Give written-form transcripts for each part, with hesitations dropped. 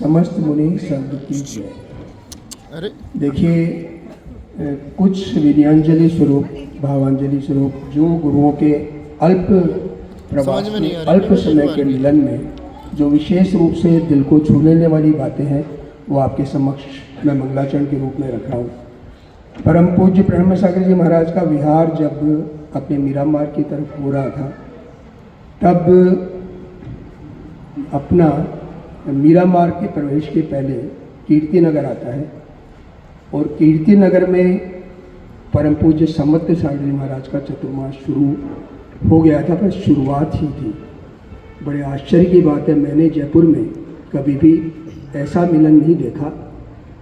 समस्त मुनि शब्द की जय। देखिए, कुछ विनयांजलि स्वरूप, भावांजलि स्वरूप जो गुरुओं के अल्प प्रवास में, अल्प समय के मिलन में जो विशेष रूप से दिल को छू लेने वाली बातें हैं, वो आपके समक्ष मैं मंगलाचरण के रूप में रख रहा हूँ। परम पूज्य प्रणब सागर जी महाराज का विहार जब अपने मीरामार की तरफ हो रहा था, तब अपना मीरामार के प्रवेश के पहले कीर्ति नगर आता है और कीर्ति नगर में परम पूज्य समर्थ सागर जी महाराज का चतुर्मास शुरू हो गया था, पर शुरुआत ही थी। बड़े आश्चर्य की बात है, मैंने जयपुर में कभी भी ऐसा मिलन नहीं देखा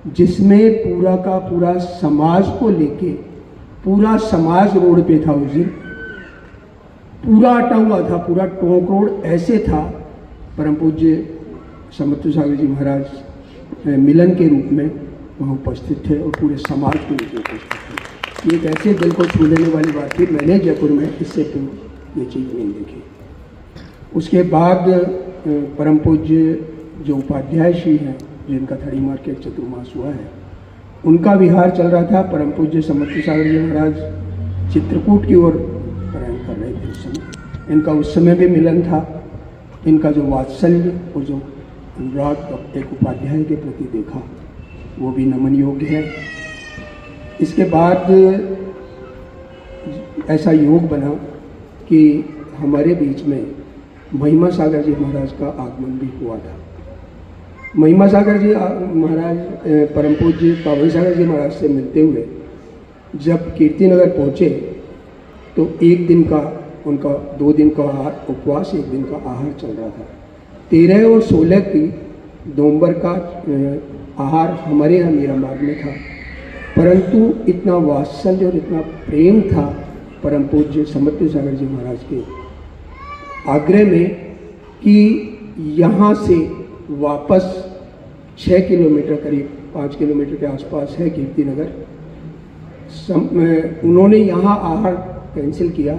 जिसमें पूरा का पूरा समाज को लेके, पूरा समाज रोड पे था उस दिन, पूरा अटा हुआ था, पूरा टोंक रोड ऐसे था। परम पूज्य समर्थ सागर जी महाराज मिलन के रूप में वहाँ उपस्थित थे और पूरे समाज को लेकर उपस्थित थे। एक ऐसे दिल को छू लेने वाली बात थी, मैंने जयपुर में इससे पूर्व ये चीज़ नहीं देखी। उसके बाद परम पूज्य जो उपाध्याय श्री हैं, जिनका थड़ी मार के चतुर्मास हुआ है, उनका विहार चल रहा था। परम पूज्य समर्थ सागर जी महाराज चित्रकूट की ओर प्रयाण कर रहे थे उस समय। इनका उस समय भी मिलन था। इनका जो वात्सल्य और जो अनुराग एक उपाध्याय के प्रति देखा, वो भी नमन योग्य है। इसके बाद ऐसा योग बना कि हमारे बीच में महिमा सागर जी महाराज का आगमन भी हुआ था। महिमा सागर जी महाराज परम पूज्य पावन सागर जी महाराज से मिलते हुए जब कीर्ति नगर पहुँचे तो एक दिन का उनका, 2 दिन का उपवास, 1 दिन का आहार चल रहा था। 13 और 16 की दोपहर का आहार हमारे यहाँ मीरामार में था, परंतु इतना वात्सल्य और इतना प्रेम था परम पूज्य समर्थ सागर जी महाराज के आग्रह में कि यहाँ से वापस 6 किलोमीटर, करीब 5 किलोमीटर के आसपास है कीर्ति नगर। उन्होंने यहाँ आहार कैंसिल किया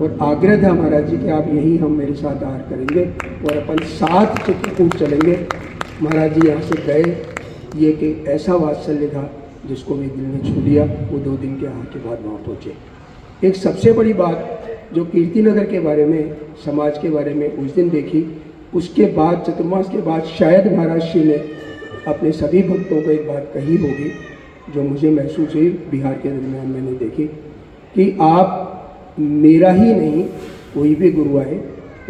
और आग्रह था महाराज जी कि आप यहीं हम मेरे साथ आहार करेंगे और अपन साथ चित्रकूट चलेंगे। महाराज जी यहाँ से गए। ये कि ऐसा वात्सल्य था जिसको भी दिल ने छू लिया। वो 2 दिन के आहार के बाद वहाँ पहुँचे। एक सबसे बड़ी बात जो कीर्ति नगर के बारे में, समाज के बारे में उस दिन देखी, उसके बाद चतुर्मास के बाद शायद महाराज श्री ने अपने सभी भक्तों को एक बात कही होगी जो मुझे महसूस हुई बिहार के दरमियान मैंने देखी, कि आप मेरा ही नहीं, कोई भी गुरु आए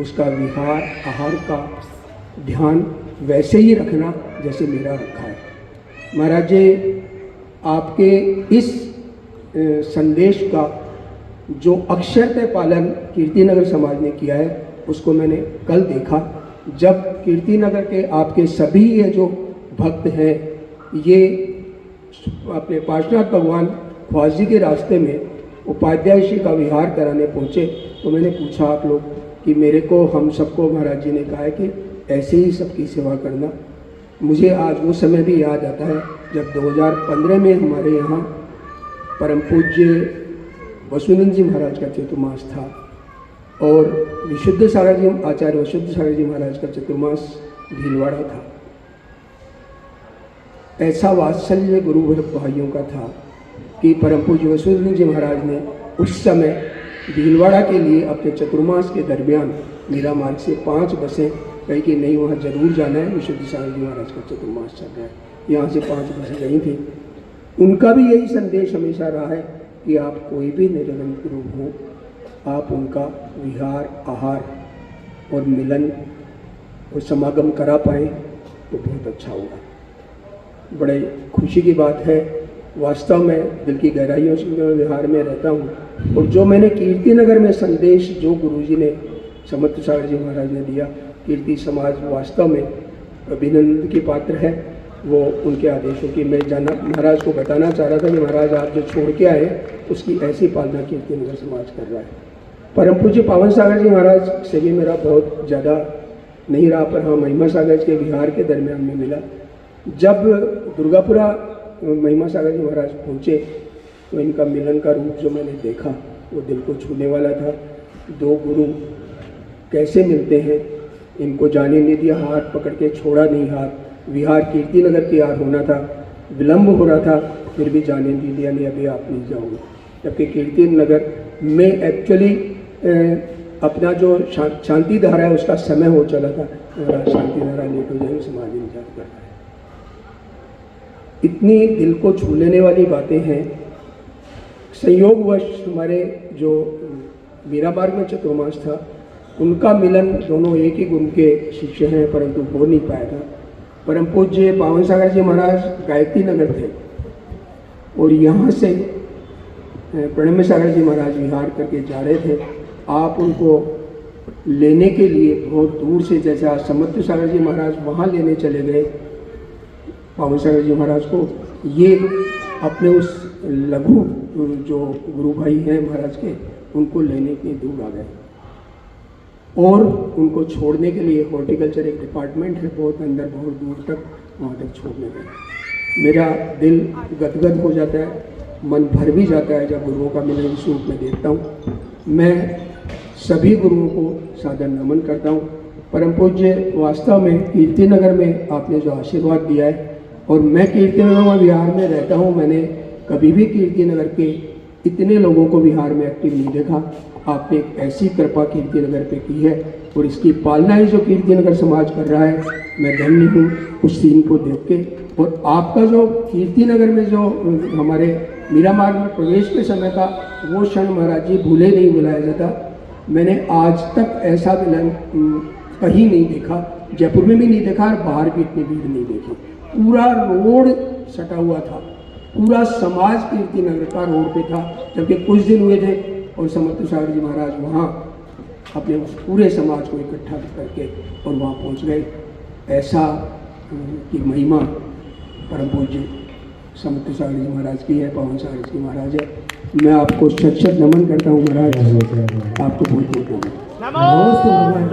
उसका विहार आहार का ध्यान वैसे ही रखना जैसे मेरा रखा है। महाराज जी आपके इस संदेश का जो अक्षरतः पालन कीर्ति नगर समाज ने किया है, उसको मैंने कल देखा जब कीर्ति नगर के आपके सभी ये जो भक्त हैं, ये अपने पार्श्वनाथ भगवान ख्वाजी के रास्ते में उपाध्याय श्री का विहार कराने पहुँचे। तो मैंने पूछा आप लोग कि मेरे को, हम सबको महाराज जी ने कहा है कि ऐसे ही सबकी सेवा करना। मुझे आज वो समय भी याद आता है जब 2015 में हमारे यहाँ परम पूज्य वसुनंद जी महाराज का चतुर्मास था और विशुद्ध सागर जी, आचार्य विशुद्ध सागर जी महाराज का चतुर्मास भीलवाड़ा था। ऐसा वात्सल्य गुरु भाइयों का था कि परम पूज्य वसुनंद जी महाराज ने उस समय भीलवाड़ा के लिए अपने चतुर्मास के दरमियान मीरा मार्ग से 5 बसें कही कि नहीं, वहाँ जरूर जाना है, विशुद्ध सागर जी महाराज का चतुर्मास चल रहा है। यहाँ से 5 बसें गई थी। उनका भी यही संदेश हमेशा रहा है कि आप कोई भी निरंतर गुरु हो, आप उनका विहार, आहार और मिलन और समागम करा पाएँ तो बहुत अच्छा होगा। बड़े खुशी की बात है। वास्तव में दिल की गहराइयों से विहार में रहता हूँ और जो मैंने कीर्ति नगर में संदेश जो गुरुजी ने, समर्थ सागर जी महाराज ने दिया, कीर्ति समाज वास्तव में अभिनंदन की पात्र है। वो उनके आदेशों की मैं महाराज को बताना चाह रहा था कि महाराज आप जो छोड़ के आए उसकी ऐसी पालना कीर्ति नगर समाज कर रहा है। परम पूज्य पावन सागर जी महाराज से भी मेरा बहुत ज़्यादा नहीं रहा, पर हाँ महिमा सागर के विहार के दरमियान में मिला। जब दुर्गापुरा महिमा सागर जी महाराज पहुँचे तो इनका मिलन का रूप जो मैंने देखा वो दिल को छूने वाला था। 2 गुरु कैसे मिलते हैं, इनको जाने नहीं दिया, हाथ पकड़ के छोड़ा नहीं हाथ, विहार कीर्ति नगर के यार होना था, विलम्ब हो रहा था, फिर भी जाने नहीं दिया, नहीं अभी आप नहीं जाओगे। जबकि कीर्ति नगर में एक्चुअली अपना जो शांति धारा है उसका समय हो चला था, और आज शांति धारा लेट हो जाएगी, समाज इंतजार कर रहा है। इतनी दिल को छू लेने वाली बातें हैं। संयोगवश हमारे जो मीरा मार्ग में चतुर्मास था, उनका मिलन, दोनों एक ही गुरु के शिष्य हैं परंतु हो नहीं पाया था। परम पूज्य पावन सागर जी महाराज गायत्री नगर थे और यहाँ से प्रणम्य सागर जी महाराज विहार करके जा रहे थे। आप उनको लेने के लिए बहुत दूर से, जैसे आज समर्थ सागर जी महाराज वहाँ लेने चले गए पावन सागर जी महाराज को, ये अपने उस लघु जो गुरु भाई हैं महाराज के, उनको लेने के लिए दूर आ गए और उनको छोड़ने के लिए हॉर्टिकल्चर एक डिपार्टमेंट है बहुत अंदर, बहुत दूर तक, वहाँ तक छोड़ने गए। मेरा दिल गदगद हो जाता है, मन भर भी जाता है जब गुरुओं का मिलन इस रूप में देखता हूँ। मैं सभी गुरुओं को सादर नमन करता हूँ। परम पूज्य, वास्तव में कीर्ति नगर में आपने जो आशीर्वाद दिया है, और मैं कीर्ति नगर में बिहार में रहता हूँ, मैंने कभी भी कीर्ति नगर के इतने लोगों को बिहार में एक्टिव नहीं देखा। आपने एक ऐसी कृपा कीर्ति नगर पे की है और इसकी पालना ही जो कीर्ति नगर समाज कर रहा है, मैं धन्य हूँ उस सीन को देख के। और आपका जो कीर्ति नगर में जो हमारे मीरा मार्ग में प्रवेश के समय का वो क्षण महाराज जी भूले नहीं बुलाया जाता। मैंने आज तक ऐसा मिलन कहीं नहीं देखा, जयपुर में भी नहीं देखा और बाहर भी इतनी भीड़ नहीं देखी। पूरा रोड सटा हुआ था, पूरा समाज कीर्ति नगर का रोड पे था। जबकि कुछ दिन हुए थे और समर्थ सागर जी महाराज वहाँ अपने उस पूरे समाज को इकट्ठा करके और वहाँ पहुँच गए। ऐसा की महिमा परम पूज्य समर्थ सागर जी महाराज की है, पावन सागर जी महाराज है। मैं आपको शत शत नमन करता हूँ महाराज, आपको बहुत बहुत नमन।